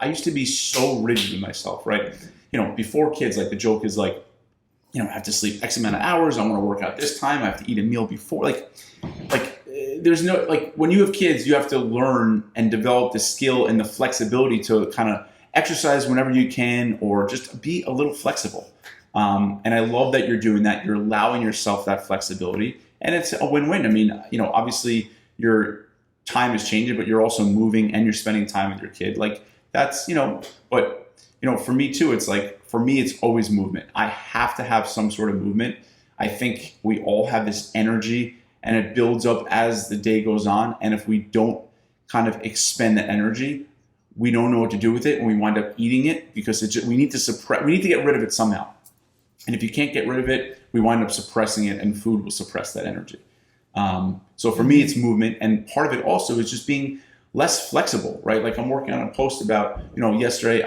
I used to be so rigid with myself, right? Before kids, like the joke is like, I have to sleep X amount of hours. I want to work out this time. I have to eat a meal before. There's no, like, when you have kids, you have to learn and develop the skill and the flexibility to kind of exercise whenever you can, or just be a little flexible. And I love that you're doing that. You're allowing yourself that flexibility, and it's a win-win. I mean, obviously your time is changing, but you're also moving and you're spending time with your kid. Like that's, but for me too, it's like, for me, it's always movement. I have to have some sort of movement. I think we all have this energy and it builds up as the day goes on. And if we don't kind of expend that energy, we don't know what to do with it, and we wind up eating it because we need to get rid of it somehow. And if you can't get rid of it, we wind up suppressing it, and food will suppress that energy. So for me, it's movement. And part of it also is just being less flexible, right? Like I'm working on a post about, yesterday,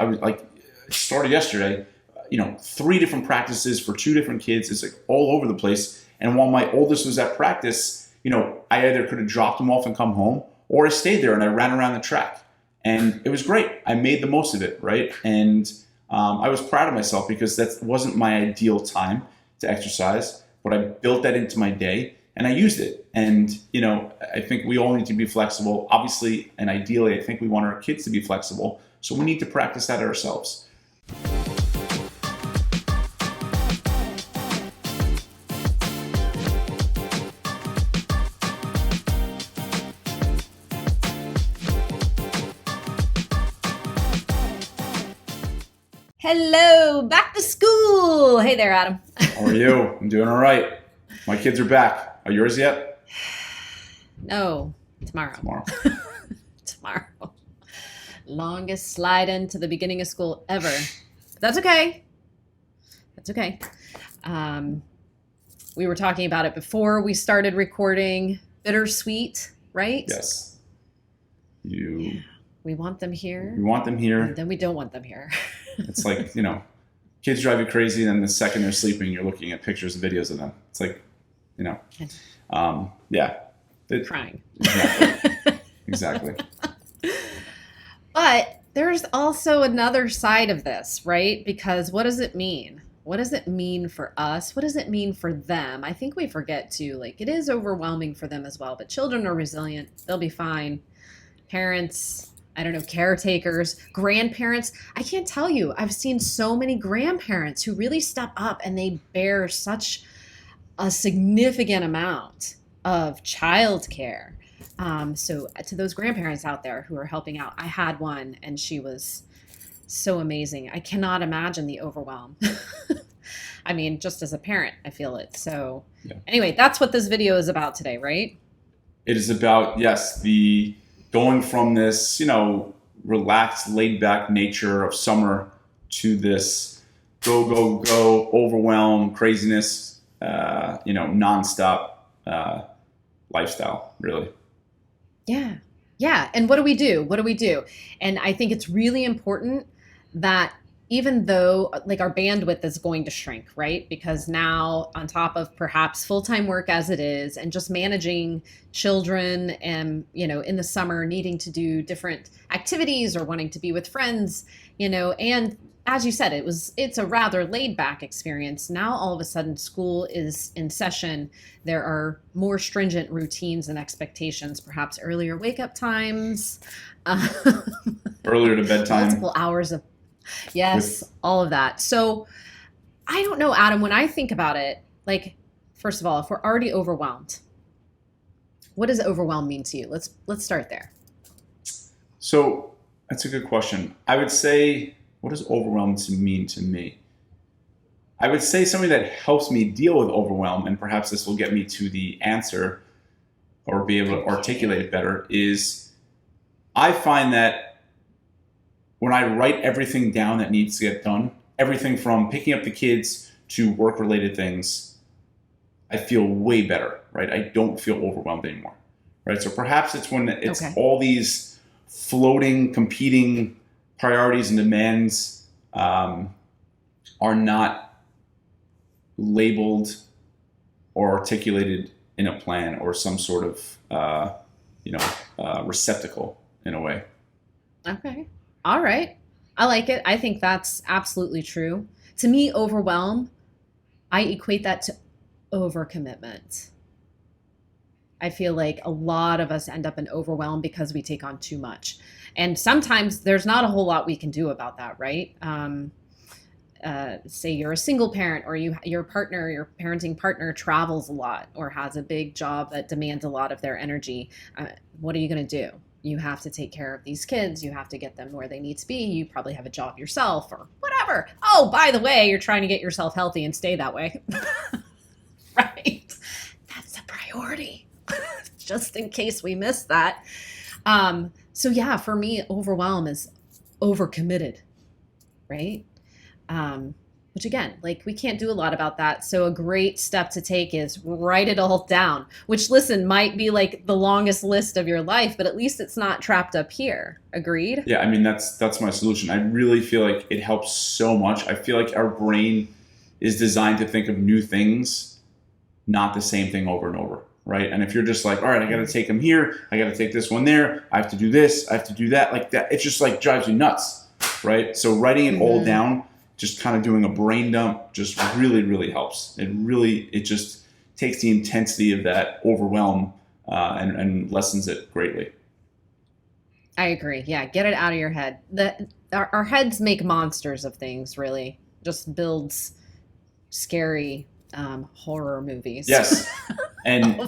started yesterday, 3 different practices for 2 different kids. It's like all over the place. And while my oldest was at practice, I either could have dropped him off and come home, or I stayed there and I ran around the track. And it was great. I made the most of it, right? And I was proud of myself because that wasn't my ideal time to exercise, but I built that into my day and I used it. And, I think we all need to be flexible, obviously, and ideally, I think we want our kids to be flexible. So we need to practice that ourselves. Hello, back to school. Hey there, Adam. How are you? I'm doing all right. My kids are back. Are yours yet? No, tomorrow. Tomorrow. Longest slide into the beginning of school ever. But that's okay. That's okay. We were talking about it before we started recording. Bittersweet, right? Yes. We want them here. We want them here. And then we don't want them here. It's like, kids drive you crazy, and then the second they're sleeping, you're looking at pictures and videos of them. It's like, yeah. Crying. Exactly. But there's also another side of this, right? Because what does it mean? What does it mean for us? What does it mean for them? I think we forget to, it is overwhelming for them as well, but children are resilient. They'll be fine. Parents, caretakers, grandparents. I can't tell you, I've seen so many grandparents who really step up and they bear such a significant amount of childcare. So to those grandparents out there who are helping out, I had one and she was so amazing. I cannot imagine the overwhelm. I mean, just as a parent, I feel it. So Anyway, that's what this video is about today, right? It is about, yes, the going from this, relaxed, laid back nature of summer to this go, go, go, overwhelm, craziness, nonstop lifestyle, really. Yeah. Yeah. And what do we do? And I think it's really important that even though our bandwidth is going to shrink, right? Because now on top of perhaps full-time work as it is, and just managing children and, in the summer needing to do different activities or wanting to be with friends, and as you said, it's a rather laid back experience. Now, all of a sudden school is in session. There are more stringent routines and expectations, perhaps earlier wake up times, earlier to bedtime, multiple hours of all of that. So I don't know, Adam, when I think about it, first of all, if we're already overwhelmed, what does overwhelm mean to you? Let's start there. So that's a good question. I would say, what does overwhelm mean to me? I would say something that helps me deal with overwhelm, and perhaps this will get me to the answer or be able to articulate it better, is I find that when I write everything down that needs to get done, everything from picking up the kids to work-related things, I feel way better, right? I don't feel overwhelmed anymore, right? So perhaps it's when it's all these floating, competing priorities and demands are not labeled or articulated in a plan or some sort of, receptacle in a way. Okay. All right. I like it. I think that's absolutely true. To me, overwhelm, I equate that to overcommitment. I feel like a lot of us end up in overwhelm because we take on too much. And sometimes there's not a whole lot we can do about that, right? Say you're a single parent, or your partner, your parenting partner travels a lot or has a big job that demands a lot of their energy. What are you going to do? You have to take care of these kids. You have to get them where they need to be. You probably have a job yourself or whatever. Oh, by the way, you're trying to get yourself healthy and stay that way. Right? That's a priority. Just in case we miss that. So yeah, for me, overwhelm is overcommitted, right? Which again, like we can't do a lot about that. So a great step to take is write it all down, which listen, might be like the longest list of your life, but at least it's not trapped up here. Agreed? Yeah, I mean, that's my solution. I really feel like it helps so much. I feel like our brain is designed to think of new things, not the same thing over and over, right? And if you're just like, all right, I got to take them here, I got to take this one there, I have to do this, I have to do that, like that, it just like drives you nuts, right? So writing it all down, just kind of doing a brain dump, just really, really helps. It just takes the intensity of that overwhelm and lessens it greatly. I agree. Yeah, get it out of your head. Our heads make monsters of things, really. Just builds scary horror movies. Yes. And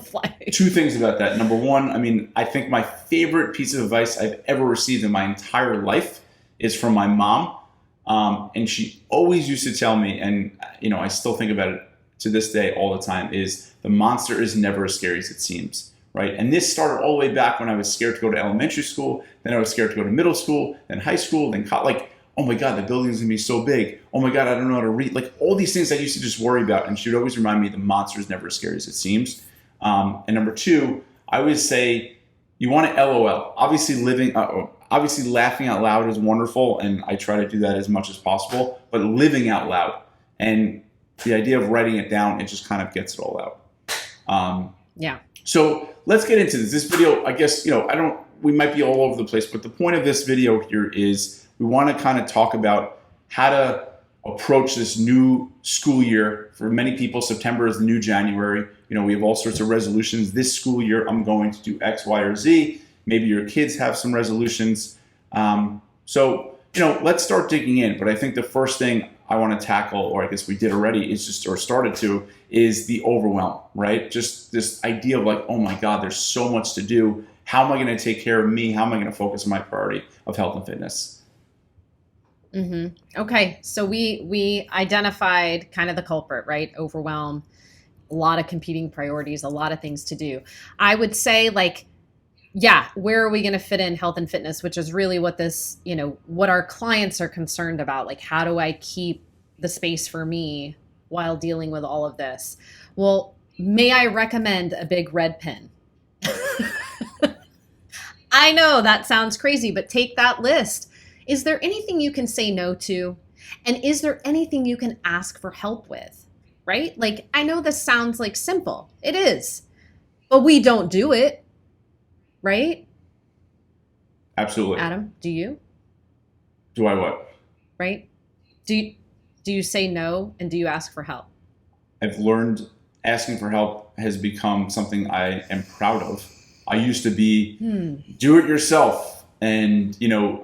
two things about that. Number one, I mean, I think my favorite piece of advice I've ever received in my entire life is from my mom. And she always used to tell me, and I still think about it to this day all the time, is the monster is never as scary as it seems, right? And this started all the way back when I was scared to go to elementary school, then I was scared to go to middle school, then high school, then like, oh my God, the building's gonna be so big. Oh my God, I don't know how to read. Like all these things I used to just worry about, and she would always remind me the monster is never as scary as it seems. And number two, I always say, you want to LOL. Obviously, laughing out loud is wonderful, and I try to do that as much as possible, but living out loud and the idea of writing it down, it just kind of gets it all out. Yeah. So let's get into this. This video, I guess, we might be all over the place, but the point of this video here is we want to kind of talk about how to approach this new school year. For many people, September is the new January. We have all sorts of resolutions. This school year, I'm going to do X, Y, or Z. Maybe your kids have some resolutions. So let's start digging in. But I think the first thing I want to tackle, or I guess we did already, is the overwhelm, right? Just this idea of like, oh my God, there's so much to do. How am I going to take care of me? How am I going to focus on my priority of health and fitness? Mm-hmm. Okay, so we identified kind of the culprit, right? Overwhelm, a lot of competing priorities, a lot of things to do. I would say where are we going to fit in health and fitness, which is really what this, what our clients are concerned about. Like, how do I keep the space for me while dealing with all of this? Well, may I recommend a big red pen? I know that sounds crazy, but take that list. Is there anything you can say no to? And is there anything you can ask for help with? Right? Like, I know this sounds like simple. It is. But we don't do it. Right? Absolutely. Adam, do you? Do I what? Right? Do you say no, and do you ask for help? I've learned asking for help has become something I am proud of. I used to be do it yourself. And,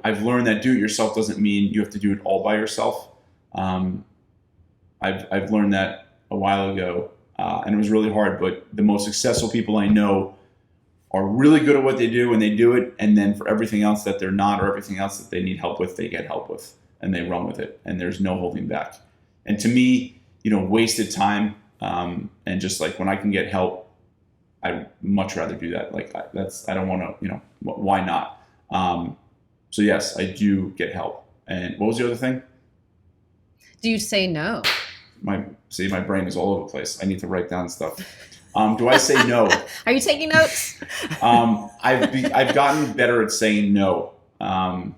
I've learned that do it yourself doesn't mean you have to do it all by yourself. I've learned that a while ago, and it was really hard. But the most successful people I know are really good at what they do and they do it. And then for everything else that they're not, or everything else that they need help with, they get help with and they run with it. And there's no holding back. And to me, wasted time, and just like when I can get help, I'd much rather do that. Like I don't want to, why not? So yes, I do get help. And what was the other thing? Do you say no? My brain is all over the place. I need to write down stuff. Do I say no? Are you taking notes? I've gotten better at saying no. And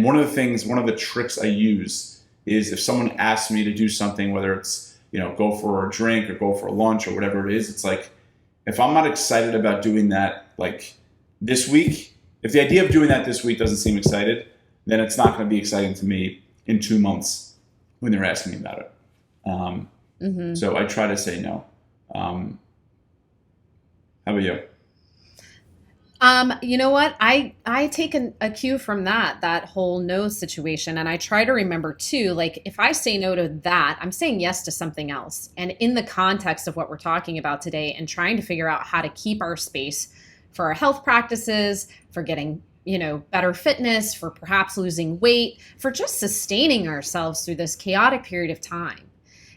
one of the tricks I use is if someone asks me to do something, whether it's, go for a drink or go for a lunch or whatever it is, it's like, if I'm not excited about doing that, like this week, If the idea of doing that this week doesn't seem excited, then it's not going to be exciting to me in 2 months when they're asking me about it. So I try to say no. How about you? You know what? I take a cue from that whole no situation. And I try to remember too, like if I say no to that, I'm saying yes to something else. And in the context of what we're talking about today and trying to figure out how to keep our space for our health practices, for getting, better fitness, for perhaps losing weight, for just sustaining ourselves through this chaotic period of time.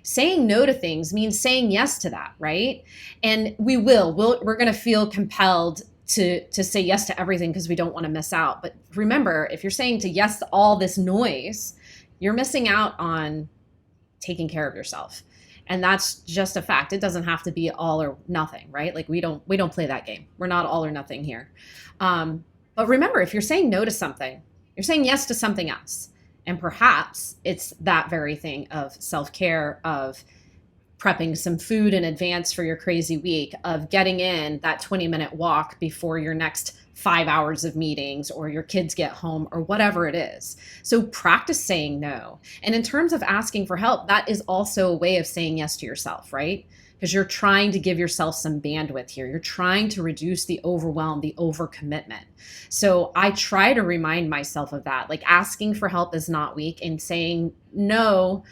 Saying no to things means saying yes to that, right? And we're going to feel compelled to say yes to everything because we don't want to miss out. But remember, if you're saying to yes to all this noise, you're missing out on taking care of yourself. And that's just a fact. It doesn't have to be all or nothing, right? Like we don't play that game. We're not all or nothing here. But remember, if you're saying no to something, you're saying yes to something else. And perhaps it's that very thing of self-care, of prepping some food in advance for your crazy week, of getting in that 20-minute walk before your next 5 hours of meetings or your kids get home or whatever it is. So practice saying no. And in terms of asking for help, that is also a way of saying yes to yourself, right? Because you're trying to give yourself some bandwidth here. You're trying to reduce the overwhelm, the overcommitment. So I try to remind myself of that. Like asking for help is not weak, and saying no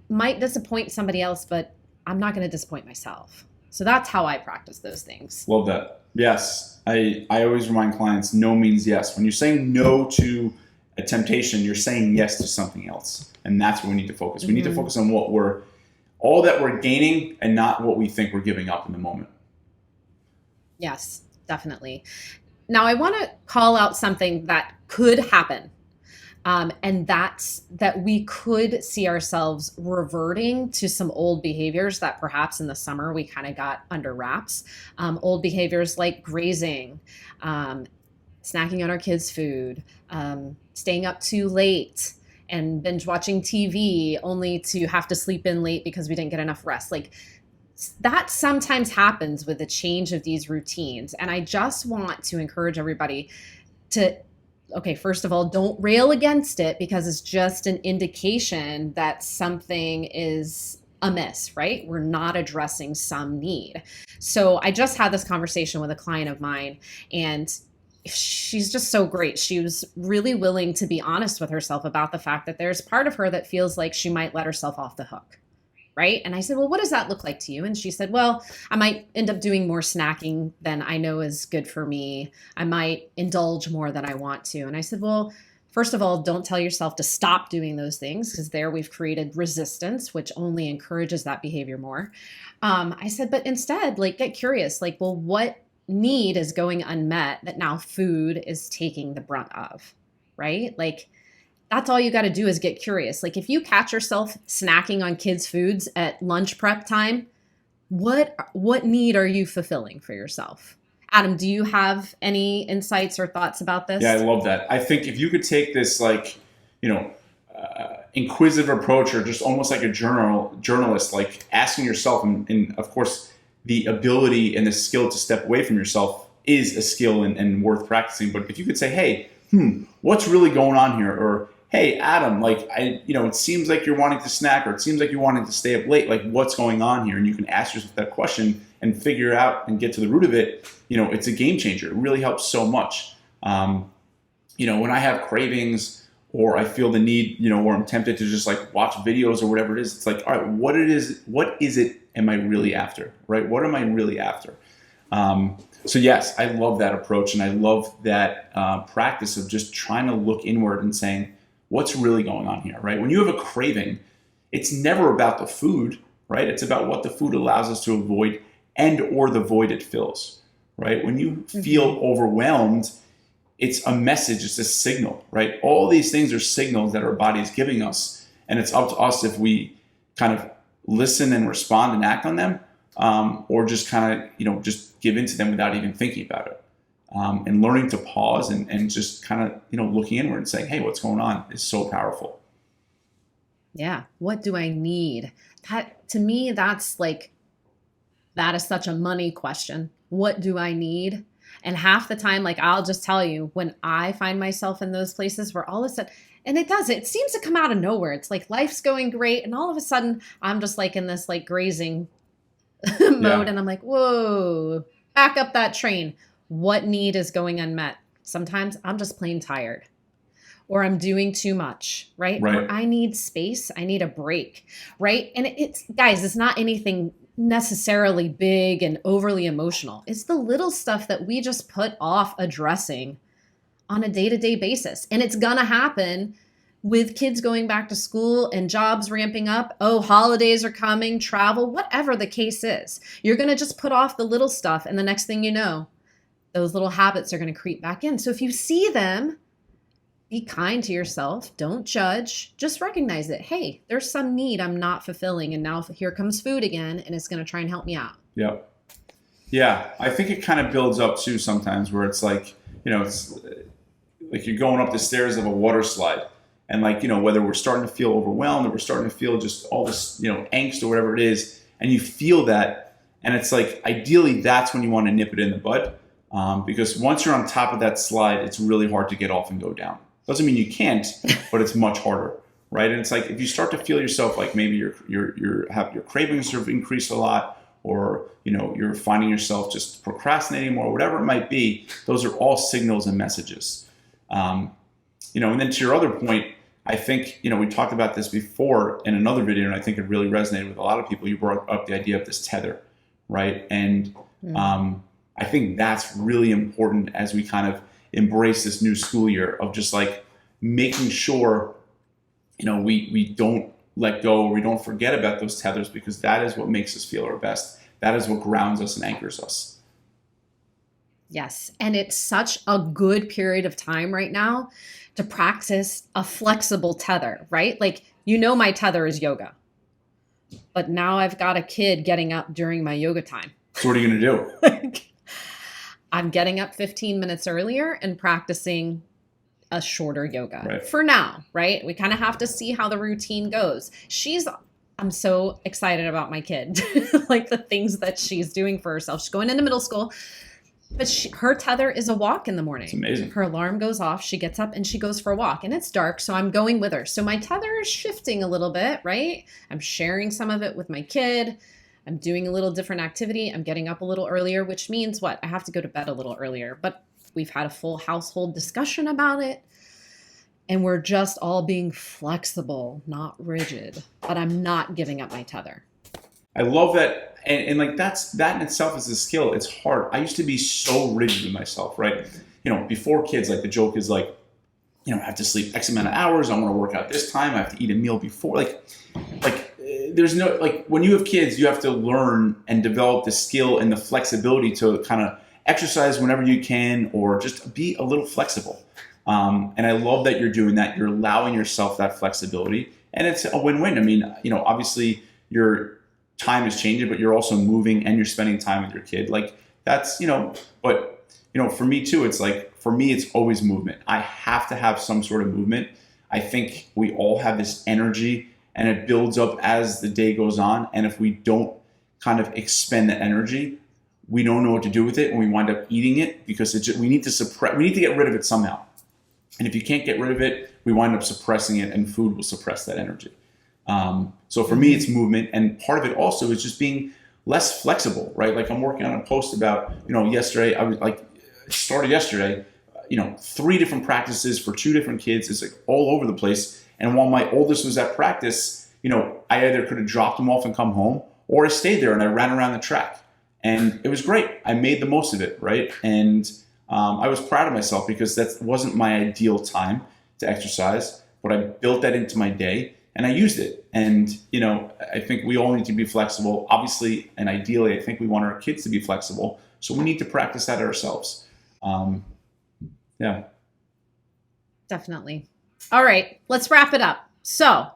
might disappoint somebody else, but I'm not going to disappoint myself. So that's how I practice those things. Love that. Yes. I always remind clients, no means yes. When you're saying no to a temptation, you're saying yes to something else. And that's where we need to focus. We need to focus on all that we're gaining and not what we think we're giving up in the moment. Yes, definitely. Now I want to call out something that could happen. And that's that we could see ourselves reverting to some old behaviors that perhaps in the summer we kind of got under wraps. Old behaviors like grazing, snacking on our kids' food, staying up too late, and binge watching TV only to have to sleep in late because we didn't get enough rest. Like that sometimes happens with the change of these routines. And I just want to encourage everybody to, okay, first of all, don't rail against it because it's just an indication that something is amiss, right? We're not addressing some need. So I just had this conversation with a client of mine, and she's just so great. She was really willing to be honest with herself about the fact that there's part of her that feels like she might let herself off the hook. Right. And I said, well, what does that look like to you? And she said, well, I might end up doing more snacking than I know is good for me. I might indulge more than I want to. And I said, well, first of all, don't tell yourself to stop doing those things, because there we've created resistance, which only encourages that behavior more. I said, but instead, like, get curious, like, well, what need is going unmet that now food is taking the brunt of, right? Like, that's all you got to do is get curious. Like if you catch yourself snacking on kids' foods at lunch prep time, what need are you fulfilling for yourself? Adam, do you have any insights or thoughts about this? Yeah, I love that. I think if you could take this inquisitive approach, or just almost like a journalist, like asking yourself, and of course the ability and the skill to step away from yourself is a skill and worth practicing. But if you could say, hey, what's really going on here? Or, hey, Adam, like, it seems like you're wanting to snack, or it seems like you're wanting to stay up late. Like, what's going on here? And you can ask yourself that question and figure out and get to the root of it. It's a game changer. It really helps so much. When I have cravings, or I feel the need, or I'm tempted to just like watch videos or whatever it is, it's like, all right, what is it am I really after, right? What am I really after? So yes, I love that approach, and I love that practice of just trying to look inward and saying, what's really going on here, right? When you have a craving, it's never about the food, right? It's about what the food allows us to avoid or the void it fills, right? When you feel overwhelmed, it's a message, it's a signal, right? All these things are signals that our body is giving us, and it's up to us if we kind of listen and respond and act on them, or just kind of, just give into them without even thinking about it. And learning to pause and just kind of, looking inward and saying, hey, what's going on is so powerful. Yeah. What do I need? That, to me, that is such a money question. What do I need? And half the time, like I'll just tell you, when I find myself in those places where all of a sudden, and it seems to come out of nowhere. It's like life's going great. And all of a sudden I'm just like in this like grazing mode. Yeah. And I'm like, whoa, back up that train. What need is going unmet? Sometimes I'm just plain tired or I'm doing too much, right? Right. Or I need space. I need a break, right? And it's, guys, it's not anything necessarily big and overly emotional. It's the little stuff that we just put off addressing on a day-to-day basis. And it's going to happen with kids going back to school and jobs ramping up. Oh, holidays are coming, travel, whatever the case is. You're going to just put off the little stuff. And the next thing you know, those little habits are going to creep back in. So if you see them, be kind to yourself. Don't judge. Just recognize it. Hey, there's some need I'm not fulfilling. And now here comes food again, and it's going to try and help me out. Yep. Yeah. I think it kind of builds up too sometimes where it's like, it's like you're going up the stairs of a water slide. And like, whether we're starting to feel overwhelmed or we're starting to feel just all this, angst or whatever it is, and you feel that, and it's like, ideally, that's when you want to nip it in the bud. Because once you're on top of that slide, it's really hard to get off and go down. Doesn't mean you can't, but it's much harder, right? And it's like if you start to feel yourself like maybe your cravings have increased a lot, or you're finding yourself just procrastinating more, whatever it might be. Those are all signals and messages. And then to your other point, I think we talked about this before in another video, and I think it really resonated with a lot of people. You brought up the idea of this tether, right? And I think that's really important as we kind of embrace this new school year of just like making sure, we don't let go, or we don't forget about those tethers, because that is what makes us feel our best. That is what grounds us and anchors us. Yes. And it's such a good period of time right now to practice a flexible tether, right? Like, my tether is yoga, but now I've got a kid getting up during my yoga time. So what are you going to do? I'm getting up 15 minutes earlier and practicing a shorter yoga right. For now, right? We kind of have to see how the routine goes. I'm so excited about my kid, like the things that she's doing for herself. She's going into middle school, but her tether is a walk in the morning. It's amazing. Her alarm goes off. She gets up and she goes for a walk, and it's dark. So I'm going with her. So my tether is shifting a little bit, right? I'm sharing some of it with my kid. I'm doing a little different activity. I'm getting up a little earlier, which means what? I have to go to bed a little earlier, but we've had a full household discussion about it. And we're just all being flexible, not rigid, but I'm not giving up my tether. I love that. And like that in itself is a skill. It's hard. I used to be so rigid with myself, right? Before kids, like the joke is like, I have to sleep X amount of hours. I want to work out this time. I have to eat a meal before. There's no, like when you have kids, you have to learn and develop the skill and the flexibility to kind of exercise whenever you can, or just be a little flexible. And I love that you're doing that. You're allowing yourself that flexibility, and it's a win-win. I mean, obviously your time is changing, but you're also moving and you're spending time with your kid. Like that's, but for me too, it's like, for me, it's always movement. I have to have some sort of movement. I think we all have this energy, and it builds up as the day goes on. And if we don't kind of expend that energy, we don't know what to do with it, and we wind up eating it because we need to get rid of it somehow. And if you can't get rid of it, we wind up suppressing it, and food will suppress that energy. So for me, it's movement. And part of it also is just being less flexible, right? Like I'm working on a post about, yesterday, started yesterday, 3 different practices for 2 different kids. It's like all over the place. And while my oldest was at practice, I either could have dropped him off and come home, or I stayed there and I ran around the track. And it was great. I made the most of it, right? And I was proud of myself because that wasn't my ideal time to exercise, but I built that into my day and I used it. And, I think we all need to be flexible, obviously, and ideally, I think we want our kids to be flexible. So we need to practice that ourselves. Yeah. Definitely. All right, let's wrap it up. So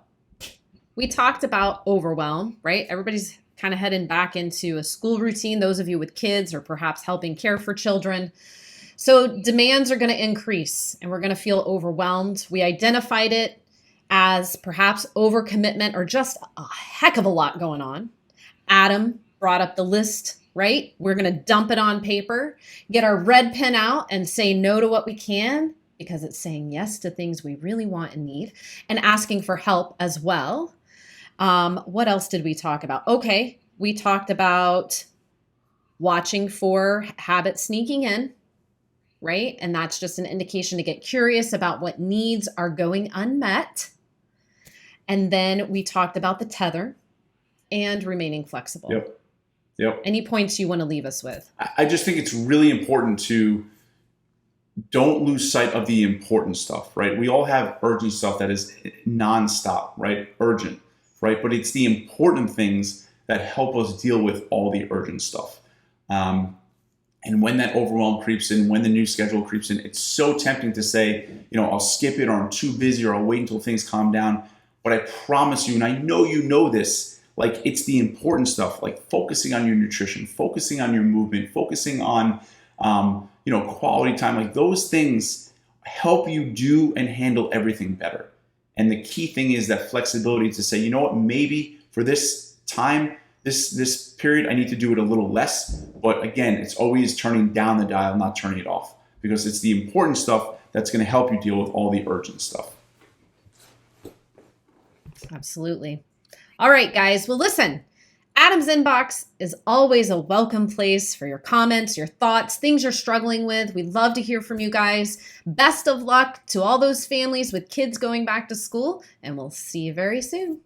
we talked about overwhelm, right? Everybody's kind of heading back into a school routine, those of you with kids or perhaps helping care for children. So demands are going to increase and we're going to feel overwhelmed. We identified it as perhaps overcommitment or just a heck of a lot going on. Adam brought up the list right? We're going to dump it on paper, get our red pen out and say no to what we can, because it's saying yes to things we really want and need, and asking for help as well. What else did we talk about? Okay, we talked about watching for habits sneaking in, right? And that's just an indication to get curious about what needs are going unmet. And then we talked about the tether and remaining flexible. Yep. Any points you want to leave us with? I just think it's really important to don't lose sight of the important stuff, right? We all have urgent stuff that is nonstop, right? Urgent, right? But it's the important things that help us deal with all the urgent stuff. And when that overwhelm creeps in, when the new schedule creeps in, it's so tempting to say, I'll skip it, or I'm too busy, or I'll wait until things calm down. But I promise you, and I know you know this, like, it's the important stuff, like focusing on your nutrition, focusing on your movement, focusing on, quality time. Like, those things help you do and handle everything better. And the key thing is that flexibility to say, you know what, maybe for this time, this period, I need to do it a little less. But again, it's always turning down the dial, not turning it off, because it's the important stuff that's going to help you deal with all the urgent stuff. Absolutely. All right, guys. Well, listen, Adam's inbox is always a welcome place for your comments, your thoughts, things you're struggling with. We'd love to hear from you guys. Best of luck to all those families with kids going back to school, and we'll see you very soon.